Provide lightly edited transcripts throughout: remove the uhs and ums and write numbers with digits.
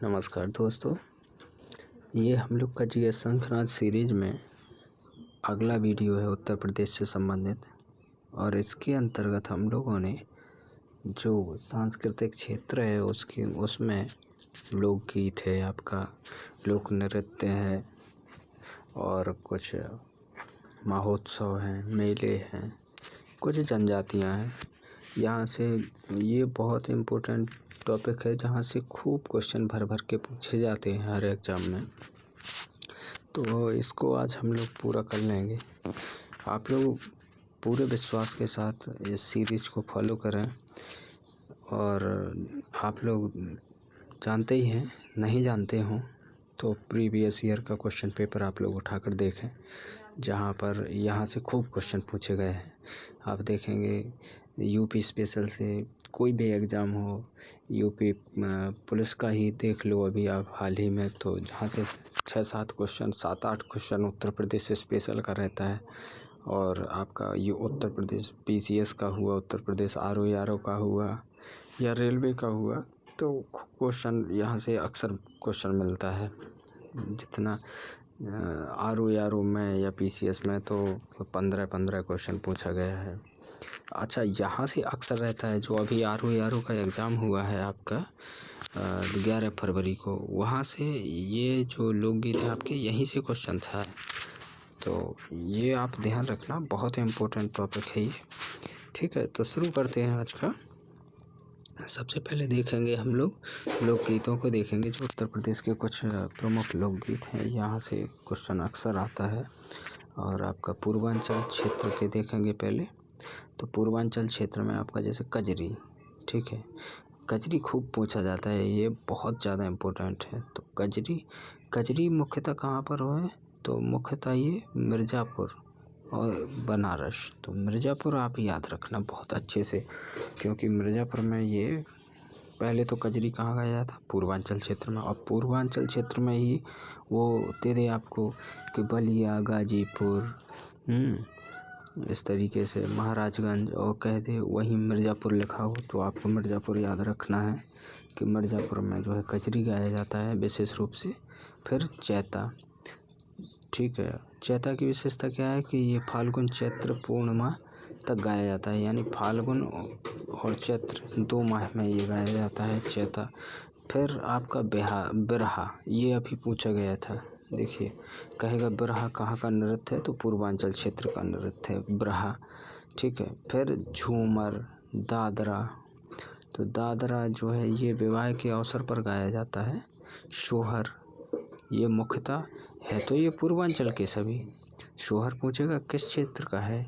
नमस्कार दोस्तों, ये हम लोग का जीएस संक्रांत सीरीज में अगला वीडियो है उत्तर प्रदेश से संबंधित। और इसके अंतर्गत हम लोगों ने जो सांस्कृतिक क्षेत्र है उसमें लोकगीत है, आपका लोक नृत्य है और कुछ महोत्सव हैं, मेले हैं, कुछ जनजातियां हैं। यहाँ से ये बहुत इम्पोर्टेंट टॉपिक है जहाँ से खूब क्वेश्चन भर भर के पूछे जाते हैं हर एग्ज़ाम में। तो इसको आज हम लोग पूरा कर लेंगे। आप लोग पूरे विश्वास के साथ इस सीरीज़ को फॉलो करें। और आप लोग जानते ही हैं, नहीं जानते हों तो प्रीवियस ईयर का क्वेश्चन पेपर आप लोग उठाकर देखें, जहाँ पर यहाँ से खूब क्वेश्चन पूछे गए हैं। आप देखेंगे यूपी स्पेशल से कोई भी एग्ज़ाम हो, यूपी पुलिस का ही देख लो अभी आप हाल ही में, तो जहाँ से 6-7 क्वेश्चन 7-8 क्वेश्चन उत्तर प्रदेश से स्पेशल का रहता है। और आपका ये उत्तर प्रदेश पीसीएस का हुआ, उत्तर प्रदेश आरओ का हुआ या रेलवे का हुआ, तो क्वेश्चन यहाँ से अक्सर क्वेश्चन मिलता है। जितना आरओ में या पीसीएस में तो 15 क्वेश्चन पूछा गया है। अच्छा, यहाँ से अक्सर रहता है जो अभी आरओ का एग्ज़ाम हुआ है आपका 11 फरवरी को, वहाँ से ये जो लोकगीत है आपके यहीं से क्वेश्चन था। तो ये आप ध्यान रखना, बहुत इम्पोर्टेंट टॉपिक है ये। ठीक है, तो शुरू करते हैं आज का। सबसे पहले देखेंगे हम लोग लोकगीतों को देखेंगे, जो उत्तर प्रदेश के कुछ प्रमुख लोकगीत हैं, यहाँ से क्वेश्चन अक्सर आता है। और आपका पूर्वांचल क्षेत्र के देखेंगे पहले। तो पूर्वांचल क्षेत्र में आपका जैसे कजरी, ठीक है, कजरी खूब पूछा जाता है, ये बहुत ज़्यादा इम्पोर्टेंट है। तो कजरी मुख्यतः कहाँ पर है, तो मुख्यतः ये मिर्ज़ापुर और बनारस। तो मिर्ज़ापुर आप याद रखना बहुत अच्छे से, क्योंकि मिर्ज़ापुर में ये पहले तो कजरी कहाँ गाया था, पूर्वांचल क्षेत्र में। और पूर्वांचल क्षेत्र में ही वो दे दे आपको कि बलिया, गाजीपुर, इस तरीके से महाराजगंज, और कह दे वहीं मिर्ज़ापुर लिखा हो, तो आपको मिर्ज़ापुर याद रखना है कि मिर्ज़ापुर में जो है कजरी गाया जाता है विशेष रूप से। फिर चैता, ठीक है, चैता की विशेषता क्या है कि ये फाल्गुन चैत्र पूर्णिमा तक गाया जाता है, यानी फाल्गुन और चैत्र 2 माह में ये गाया जाता है चैता। फिर आपका बिरहा, ये अभी पूछा गया था, देखिए कहेगा बिरहा कहाँ का नृत्य है, तो पूर्वांचल क्षेत्र का नृत्य है बिरहा, ठीक है। फिर झूमर, दादरा, तो दादरा जो है ये विवाह के अवसर पर गाया जाता है। सोहर, ये मुख्यतः है तो ये पूर्वांचल के सभी। सोहर पूछेगा किस क्षेत्र का है,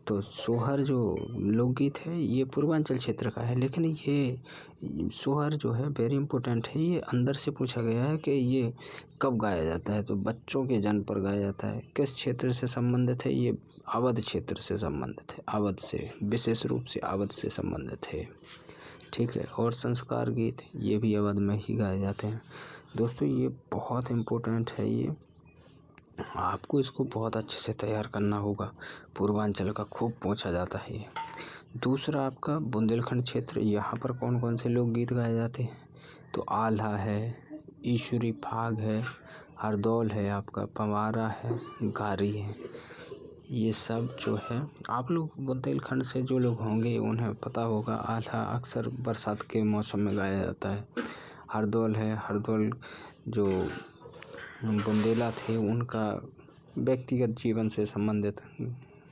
तो सोहर जो लोकगीत है ये पूर्वांचल क्षेत्र का है, लेकिन ये सोहर जो है वेरी इंपॉर्टेंट है, ये अंदर से पूछा गया है कि ये कब गाया जाता है, तो बच्चों के जन्म पर गाया जाता है। किस क्षेत्र से संबंधित है, ये अवध क्षेत्र से संबंधित है, अवध से, विशेष रूप से अवध से संबंधित है, ठीक है। और संस्कार गीत ये भी अवध में ही गाए जाते हैं। दोस्तों ये बहुत इम्पोर्टेंट है, ये आपको इसको बहुत अच्छे से तैयार करना होगा, पूर्वांचल का खूब पूछा जाता है ये। दूसरा आपका बुंदेलखंड क्षेत्र, यहाँ पर कौन कौन से लोकगीत गाए जाते हैं, तो आल्हा है, ईश्वरी फाग है, हरदौल है, आपका पंवारा है, घारी है। ये सब जो है आप लोग बुंदेलखंड से जो लोग होंगे उन्हें पता होगा। आल्हा अक्सर बरसात के मौसम में गाया जाता है। हरदौल है, हरदौल जो बुंदेला थे उनका व्यक्तिगत जीवन से संबंधित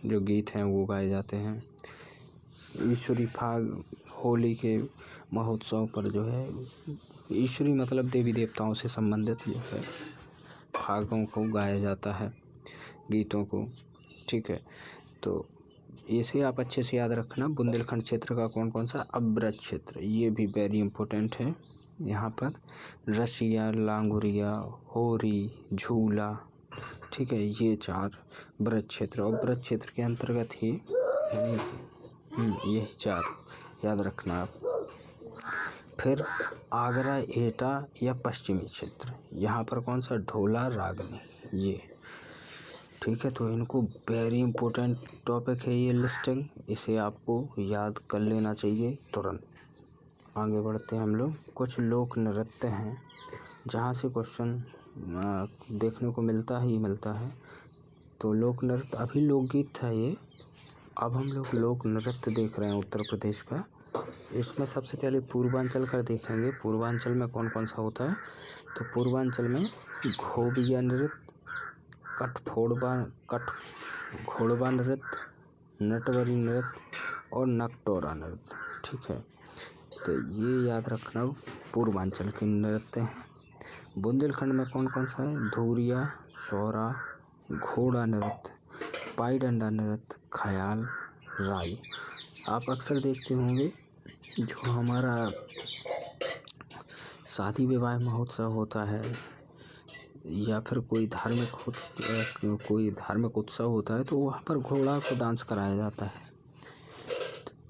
जो गीत हैं वो गाए जाते हैं। ईश्वरी फाग होली के महोत्सव पर जो है, ईश्वरी मतलब देवी देवताओं से संबंधित जो है फागों को गाया जाता है, गीतों को, ठीक है। तो इसे आप अच्छे से याद रखना। बुंदेलखंड क्षेत्र का कौन कौन सा, अब ब्रज क्षेत्र, ये भी वेरी इंपॉर्टेंट है। यहाँ पर रसिया, लांगुरिया, होरी, झूला, ठीक है, ये 4 ब्रज क्षेत्र, और ब्रज क्षेत्र के अंतर्गत ही यही 4 याद रखना आप। फिर आगरा, एटा या पश्चिमी क्षेत्र, यहाँ पर कौन सा, ढोला, रागनी, ये, ठीक है। तो इनको वेरी इंपॉर्टेंट टॉपिक है ये लिस्टिंग, इसे आपको याद कर लेना चाहिए तुरंत। आगे बढ़ते हैं हम लोग। कुछ लोक नृत्य हैं जहाँ से क्वेश्चन देखने को मिलता है। तो लोक नृत्य, अभी लोकगीत था ये, अब हम लोग लोक नृत्य देख रहे हैं उत्तर प्रदेश का। इसमें सबसे पहले पूर्वांचल का देखेंगे, पूर्वांचल में कौन कौन सा होता है। तो पूर्वांचल में घोबिया नृत्य, घोड़वा नृत्य, नटवरी नृत्य और नकटोरा नृत्य। ठीक है, तो ये याद रखना पूर्वांचल के नृत्य हैं। बुंदेलखंड में कौन कौन सा है। धूरिया, सौरा, घोड़ा नृत्य, पाई डंडा नृत्य, ख्याल, राई। आप अक्सर देखते होंगे जो हमारा शादी विवाह महोत्सव होता है या फिर कोई धार्मिक उत्सव होता है तो वहाँ पर घोड़ा को डांस कराया जाता है,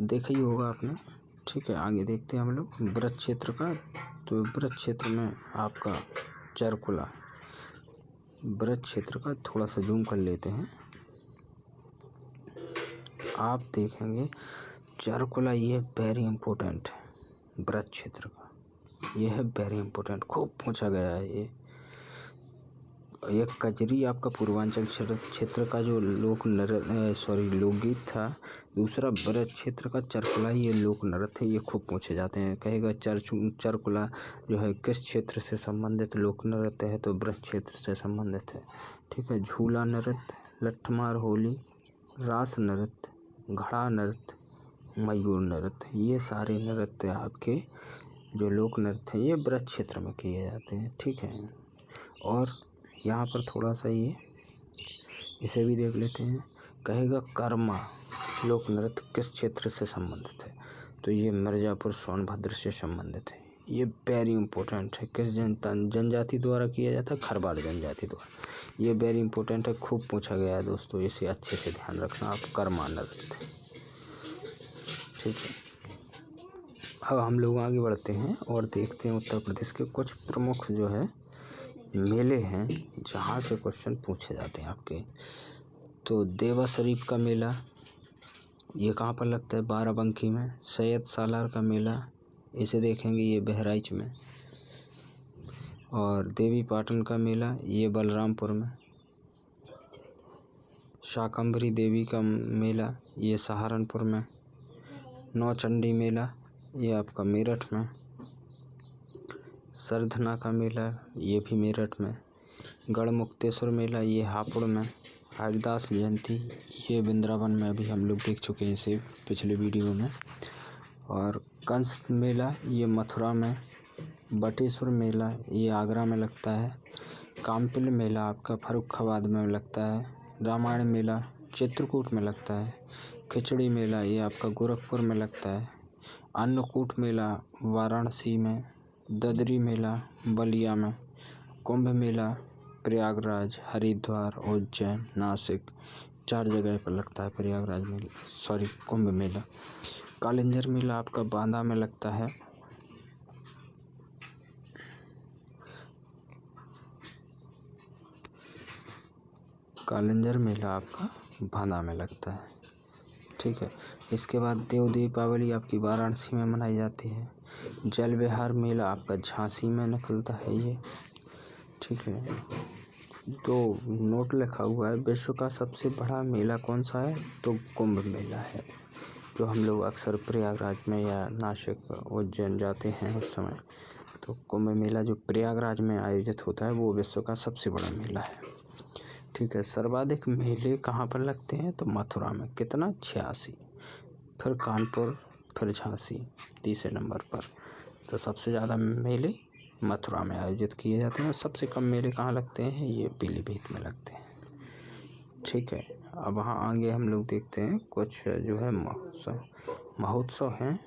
देखा ही होगा आपने। ठीक है, आगे देखते हैं हम लोग ब्रज क्षेत्र का। तो ब्रज क्षेत्र में आपका चरकुला, ब्रज क्षेत्र का थोड़ा सा जूम कर लेते हैं। आप देखेंगे चरकुला, ये वेरी इम्पोर्टेंट है ब्रज क्षेत्र का, ये है वेरी इम्पोर्टेंट, खूब पूछा गया है ये। कजरी आपका पूर्वांचल क्षेत्र का जो लोकगीत था। दूसरा ब्रज क्षेत्र का चरकुला, ये लोक नृत्य है, ये खूब पूछे जाते हैं। कहेगा चरकुला जो है किस क्षेत्र से संबंधित लोक नृत्य है, तो ब्रज क्षेत्र से संबंधित है। ठीक है, झूला नृत्य, लठमार होली, रास नृत्य, घड़ा नृत्य, मयूर नृत्य, ये सारे नृत्य आपके जो लोक नृत्य हैं ये ब्रज क्षेत्र में किए जाते हैं। ठीक है, और यहाँ पर थोड़ा सा ये इसे भी देख लेते हैं। कहेगा कर्मा लोक नृत्य किस क्षेत्र से संबंधित है, तो ये मिर्ज़ापुर सोनभद्र से संबंधित है, ये वेरी इंपॉर्टेंट है। किस जनजाति द्वारा किया जाता है, खरवाड़ जनजाति द्वारा, ये वेरी इंपॉर्टेंट है, खूब पूछा गया है दोस्तों, इसे अच्छे से ध्यान रखना आप। कर्मा नृत्य, ठीक है। अब हम लोग आगे बढ़ते हैं और देखते हैं उत्तर प्रदेश के कुछ प्रमुख जो है मेले हैं जहाँ से क्वेश्चन पूछे जाते हैं आपके। तो देवा शरीफ का मेला, ये कहाँ पर लगता है, बाराबंकी में। सैयद सालार का मेला, इसे देखेंगे, ये बहराइच में। और देवी पाटन का मेला, ये बलरामपुर में। शाकंभरी देवी का मेला, ये सहारनपुर में। नौचंडी मेला, ये आपका मेरठ में। सरधना का मेला, ये भी मेरठ में। गढ़मुक्तेश्वर मेला, ये हापुड़ में। हरिदास जयंती, ये वृंदावन में, अभी हम लोग देख चुके हैं इसे पिछले वीडियो में। और कंस मेला, ये मथुरा में। बटेश्वर मेला, ये आगरा में लगता है। काम्पिल मेला आपका फर्रुखाबाद में लगता है। रामायण मेला चित्रकूट में लगता है। खिचड़ी मेला, ये आपका गोरखपुर में लगता है। अन्नकूट मेला वाराणसी में। ददरी मेला बलिया में। कुंभ मेला प्रयागराज, हरिद्वार, उज्जैन, नासिक, 4 जगह पर लगता है प्रयागराज में, कुंभ मेला। कालिंजर मेला आपका बांदा में लगता है। कालिंजर मेला आपका बांदा में लगता है। ठीक है, इसके बाद देव दीपावली आपकी वाराणसी में मनाई जाती है। जल विहार मेला आपका झांसी में निकलता है ये। ठीक है, तो नोट लिखा हुआ है, विश्व का सबसे बड़ा मेला कौन सा है, तो कुंभ मेला है, जो हम लोग अक्सर प्रयागराज में या नासिक, उज्जैन जाते हैं उस समय। तो कुंभ मेला जो प्रयागराज में आयोजित होता है वो विश्व का सबसे बड़ा मेला है। ठीक है, सर्वाधिक मेले कहाँ पर लगते हैं, तो मथुरा में, कितना, 86। फिर कानपुर, फिर झांसी तीसरे नंबर पर। तो सबसे ज़्यादा मेले मथुरा में आयोजित किए जाते हैं और सबसे कम मेले कहाँ लगते हैं, ये पीलीभीत में लगते हैं। ठीक है, अब वहाँ आगे हम लोग देखते हैं कुछ जो है महोत्सव हैं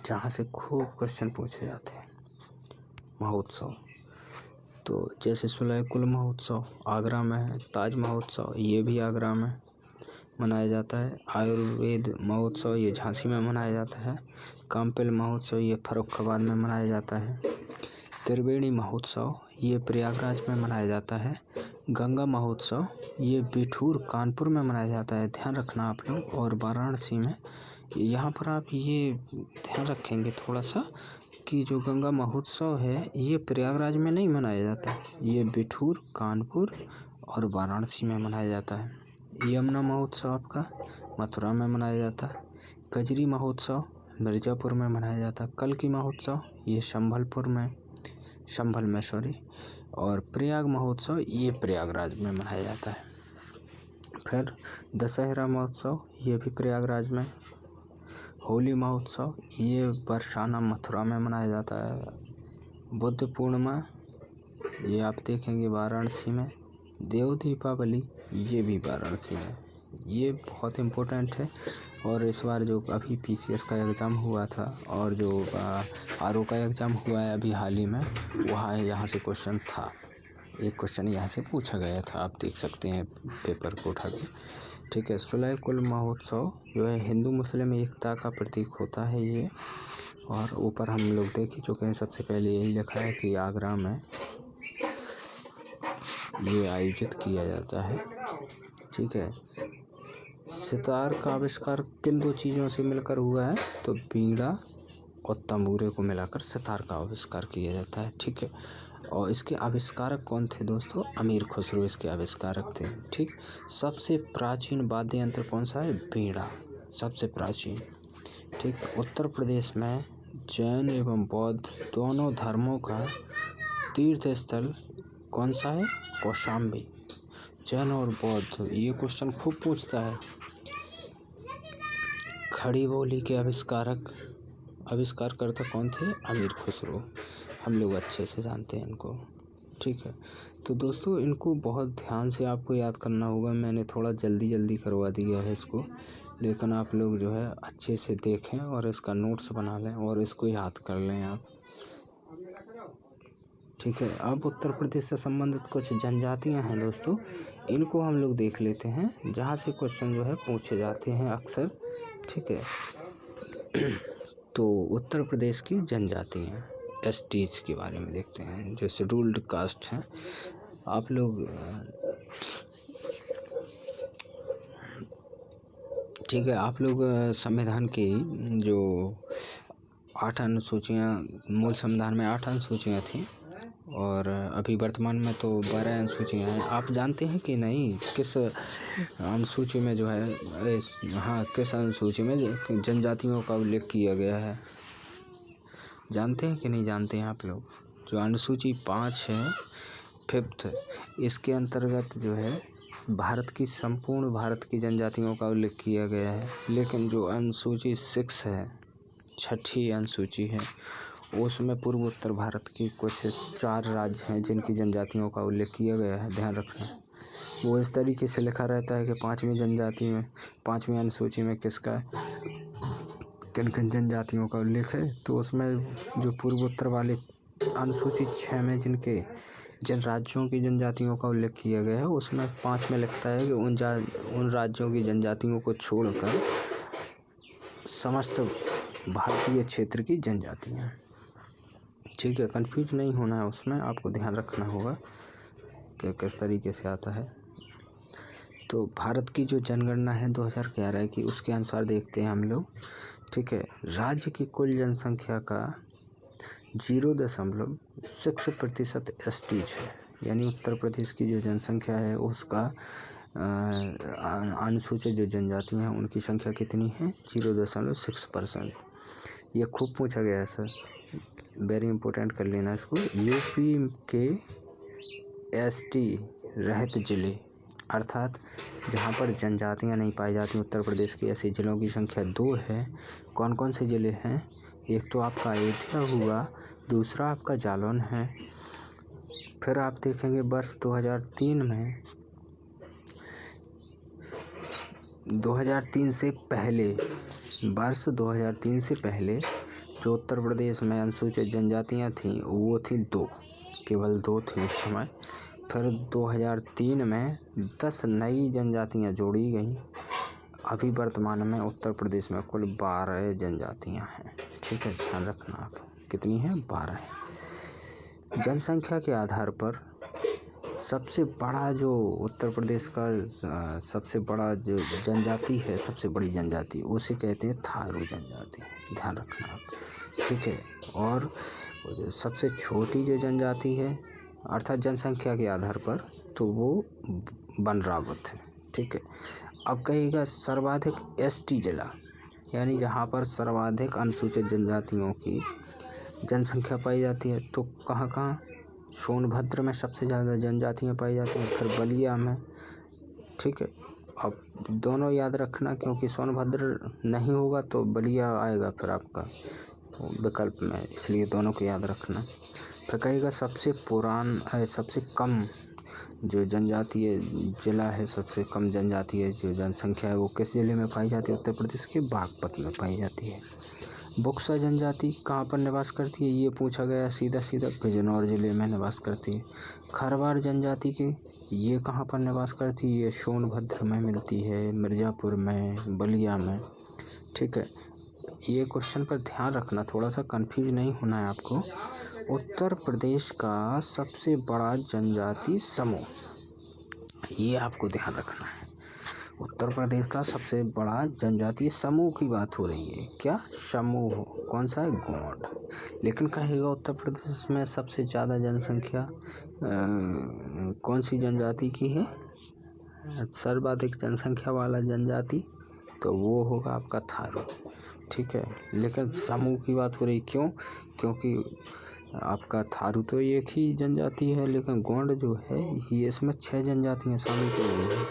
जहाँ से खूब क्वेश्चन पूछे जाते हैं। महोत्सव, तो जैसे सुलह-कुल महोत्सव आगरा में है। ताज महोत्सव, ये भी आगरा में मनाया जाता है। आयुर्वेद महोत्सव, ये झांसी में मनाया जाता है। काम्पिल महोत्सव, ये फर्रुखाबाद में मनाया जाता है। त्रिवेणी महोत्सव, ये प्रयागराज में मनाया जाता है। गंगा महोत्सव, ये बिठूर कानपुर में मनाया जाता है, ध्यान रखना आप लोग। और वाराणसी में यहाँ पर आप ये ध्यान रखेंगे थोड़ा सा कि जो गंगा महोत्सव है ये प्रयागराज में नहीं मनाया जाता, ये बिठूर, कानपुर और वाराणसी में मनाया जाता है। यमुना महोत्सव आपका मथुरा में मनाया जाता है। कजरी महोत्सव मिर्ज़ापुर में मनाया जाता है। कल्की महोत्सव ये संभल में और प्रयाग महोत्सव ये प्रयागराज में मनाया जाता है। फिर दशहरा महोत्सव ये भी प्रयागराज में। होली महोत्सव ये बरसाना मथुरा में मनाया जाता है। बुद्ध पूर्णिमा ये आप देखेंगे वाराणसी में। देव दीपावली ये भी वाराणसी में। ये बहुत इम्पोर्टेंट है। और इस बार जो अभी पीसीएस का एग्ज़ाम हुआ था और जो आरओ का एग्ज़ाम हुआ है अभी हाल ही में, वहाँ यहाँ से क्वेश्चन था, एक क्वेश्चन यहाँ से पूछा गया था, आप देख सकते हैं पेपर को उठा के। ठीक है। सुलह कुल महोत्सव जो है हिंदू मुस्लिम एकता का प्रतीक होता है ये। और ऊपर हम लोग देख ही चुके हैं, सबसे पहले यही लिखा है कि आगरा में ये आयोजित किया जाता है। ठीक है। सितार का आविष्कार किन दो चीज़ों से मिलकर हुआ है? तो बीड़ा और तंबूरे को मिलाकर सितार का आविष्कार किया जाता है। ठीक है। और इसके आविष्कारक कौन थे दोस्तों? अमीर खुसरो इसके आविष्कारक थे। ठीक। सबसे प्राचीन वाद्य यंत्र कौन सा है? बीड़ा, सबसे प्राचीन। ठीक। उत्तर प्रदेश में जैन एवं बौद्ध दोनों धर्मों का तीर्थ स्थल कौन सा है? कौशाम्बी। जैन और बौद्ध, ये क्वेश्चन खूब पूछता है। खड़ी बोली के आविष्कारकर्ता कौन थे? अमीर खुसरो। हम लोग अच्छे से जानते हैं इनको। ठीक है। तो दोस्तों इनको बहुत ध्यान से आपको याद करना होगा। मैंने थोड़ा जल्दी करवा दिया है इसको, लेकिन आप लोग जो है अच्छे से देखें और इसका नोट्स बना लें और इसको याद कर लें आप। ठीक है। अब उत्तर प्रदेश से संबंधित कुछ जनजातियां हैं दोस्तों, इनको हम लोग देख लेते हैं, जहाँ से क्वेश्चन जो है पूछे जाते हैं अक्सर। ठीक है। तो उत्तर प्रदेश की जनजातियां, एसटीज के बारे में देखते हैं, जो शेड्यूल्ड कास्ट हैं। आप लोग ठीक है, आप लोग संविधान की जो 8 अनुसूचियाँ, मूल संविधान में 8 अनुसूचियाँ थी और अभी वर्तमान में तो 12 अनुसूचियाँ हैं। आप जानते हैं कि नहीं किस अनुसूची में जो है, किस अनुसूची में जनजातियों का उल्लेख किया गया है? जानते हैं कि नहीं जानते हैं आप लोग? जो अनुसूची 5 है, 5th, इसके अंतर्गत जो है संपूर्ण भारत की जनजातियों का उल्लेख किया गया है। लेकिन जो अनुसूची 6 है, 6ठी अनुसूची है, उसमें पूर्व उत्तर भारत की कुछ 4 राज्य हैं जिनकी जनजातियों का उल्लेख किया गया है। ध्यान रखना, वो इस तरीके से लिखा रहता है कि 5वीं अनुसूची में किन किन जनजातियों का उल्लेख है। तो उसमें जो पूर्व उत्तर वाले अनुसूची 6 में जिन राज्यों की जनजातियों का उल्लेख किया गया है, उसमें 5 में लिखता है कि उन राज्यों की जनजातियों को छोड़कर समस्त भारतीय क्षेत्र की जनजातियाँ। ठीक है। कंफ्यूज नहीं होना है, उसमें आपको ध्यान रखना होगा कि किस तरीके से आता है। तो भारत की जो जनगणना है 2011 की, उसके अनुसार देखते हैं हम लोग। ठीक है। राज्य की कुल जनसंख्या का 0.6% एसटीज है, यानी उत्तर प्रदेश की जो जनसंख्या है उसका अनुसूचित जो जनजाति हैं उनकी संख्या कितनी है? 0.6%। ये खूब पूछा गया है सर, वेरी इंपॉर्टेंट कर लेना इसको। यूपी के एसटी रहित जिले, अर्थात जहाँ पर जनजातियाँ नहीं पाई जाती उत्तर प्रदेश के, ऐसे ज़िलों की संख्या 2 है। कौन कौन से ज़िले हैं? एक तो आपका अयोध्या हुआ, दूसरा आपका जालौन है। फिर आप देखेंगे वर्ष 2003 से पहले जो उत्तर प्रदेश में अनुसूचित जनजातियाँ थीं वो थी 2, केवल 2 थी उस समय। फिर 2003 में 10 नई जनजातियाँ जोड़ी गईं। अभी वर्तमान में उत्तर प्रदेश में कुल 12 जनजातियाँ हैं। ठीक है, ध्यान रखना आप, कितनी हैं? 12। जनसंख्या के आधार पर सबसे बड़ा जो उत्तर प्रदेश का सबसे बड़ा जो जनजाति है, सबसे बड़ी जनजाति, उसे कहते हैं थारू जनजाति, ध्यान रखना आप, ठीक है। और सबसे छोटी जो जनजाति है अर्थात जनसंख्या के आधार पर, तो वो बनरावत है, ठीक है। अब कहेगा सर्वाधिक एसटी जिला, यानी जहाँ पर सर्वाधिक अनुसूचित जनजातियों की जनसंख्या पाई जाती है, तो कहाँ कहाँ? सोनभद्र में सबसे ज़्यादा जनजातियाँ पाई जाती हैं, फिर बलिया में, ठीक है। अब दोनों याद रखना, क्योंकि सोनभद्र नहीं होगा तो बलिया आएगा फिर आपका विकल्प में, इसलिए दोनों को याद रखना। फिर कहेगा सबसे कम जो जनजातीय जिला है, सबसे कम जनजातीय जो जनसंख्या है वो किस जिले में पाई जाती है? उत्तर प्रदेश के बागपत में पाई जाती है। बुक्सा जनजाति कहाँ पर निवास करती है? ये पूछा गया सीधा सीधा, बिजनौर जिले में निवास करती है। खरवार जनजाति की ये कहाँ पर निवास करती है? ये सोनभद्र में मिलती है, मिर्ज़ापुर में, बलिया में, ठीक है। ये क्वेश्चन पर ध्यान रखना, थोड़ा सा कंफ्यूज नहीं होना है आपको। उत्तर प्रदेश का सबसे बड़ा जनजाति समूह, ये आपको ध्यान रखना है। उत्तर प्रदेश का सबसे बड़ा जनजातीय समूह की बात हो रही है। क्या समूह? कौन सा है? गोंड। लेकिन कहेगा उत्तर प्रदेश में सबसे ज़्यादा जनसंख्या कौन सी जनजाति की है? सर्वाधिक जनसंख्या वाला जनजाति, तो वो होगा आपका थारू, ठीक है। लेकिन समूह की बात हो रही, क्यों? क्योंकि आपका थारू तो एक ही जनजाति है, लेकिन गोंड जो है ये इसमें 6 जनजातियाँ शामिल की गई हैं।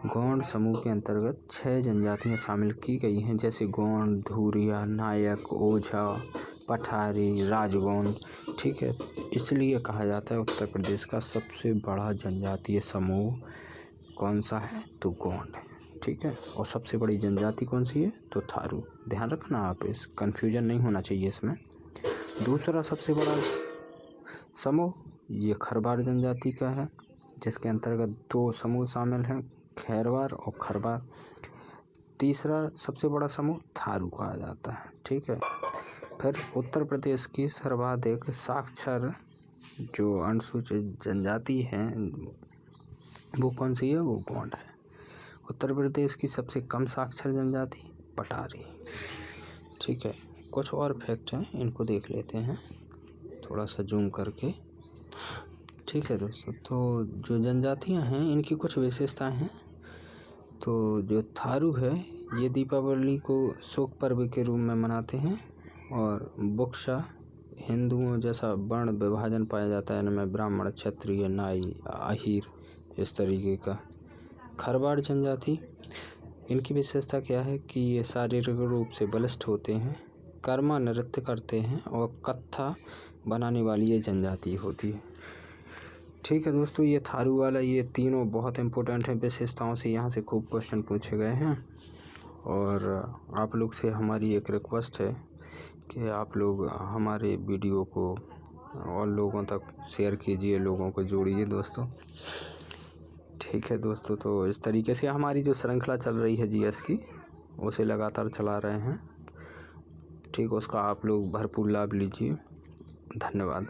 गोंड समूह के अंतर्गत 6 जनजातियाँ शामिल की गई हैं, जैसे गोंड, धूरिया, नायक, ओझा, पठारी, राजगोंड, ठीक है। इसलिए कहा जाता है उत्तर प्रदेश का सबसे बड़ा जनजातीय समूह कौन सा है? तो गोंड, ठीक है। और सबसे बड़ी जनजाति कौन सी है? तो थारू। ध्यान रखना आप, इस कन्फ्यूजन नहीं होना चाहिए इसमें। दूसरा सबसे बड़ा समूह ये खरवार जनजाति का है, जिसके अंतर्गत 2 समूह शामिल हैं, खैरवार और खरवार। तीसरा सबसे बड़ा समूह थारू कहा जाता है, ठीक है। फिर उत्तर प्रदेश की सर्वाधिक साक्षर जो अनुसूचित जनजाति है वो कौन सी है? वो गोंड है। उत्तर प्रदेश की सबसे कम साक्षर जनजाति पठारी, ठीक है। कुछ और फैक्ट हैं, इनको देख लेते हैं थोड़ा सा जूम करके, ठीक है दोस्तों। तो जो जनजातियां हैं इनकी कुछ विशेषताएं हैं। तो जो थारू है ये दीपावली को शोक पर्व के रूप में मनाते हैं, और बुक्सा हिंदुओं जैसा वर्ण विभाजन पाया जाता है इनमें, ब्राह्मण, क्षत्रिय, नाई, अहीर, इस तरीके का। खरवार जनजाति, इनकी विशेषता क्या है कि ये शारीरिक रूप से बलिष्ठ होते हैं, कर्मा नृत्य करते हैं और कत्था बनाने वाली ये जनजाति होती है, ठीक है दोस्तों। ये थारू वाला, ये तीनों बहुत इम्पोर्टेंट है विशेषताओं से, यहाँ से खूब क्वेश्चन पूछे गए हैं। और आप लोग से हमारी एक रिक्वेस्ट है कि आप लोग हमारे वीडियो को और लोगों तक शेयर कीजिए, लोगों को जोड़िए दोस्तों, ठीक है दोस्तों। तो इस तरीके से हमारी जो श्रृंखला चल रही है जीएस की, उसे लगातार चला रहे हैं, ठीक, उसका आप लोग भरपूर लाभ लीजिए। धन्यवाद।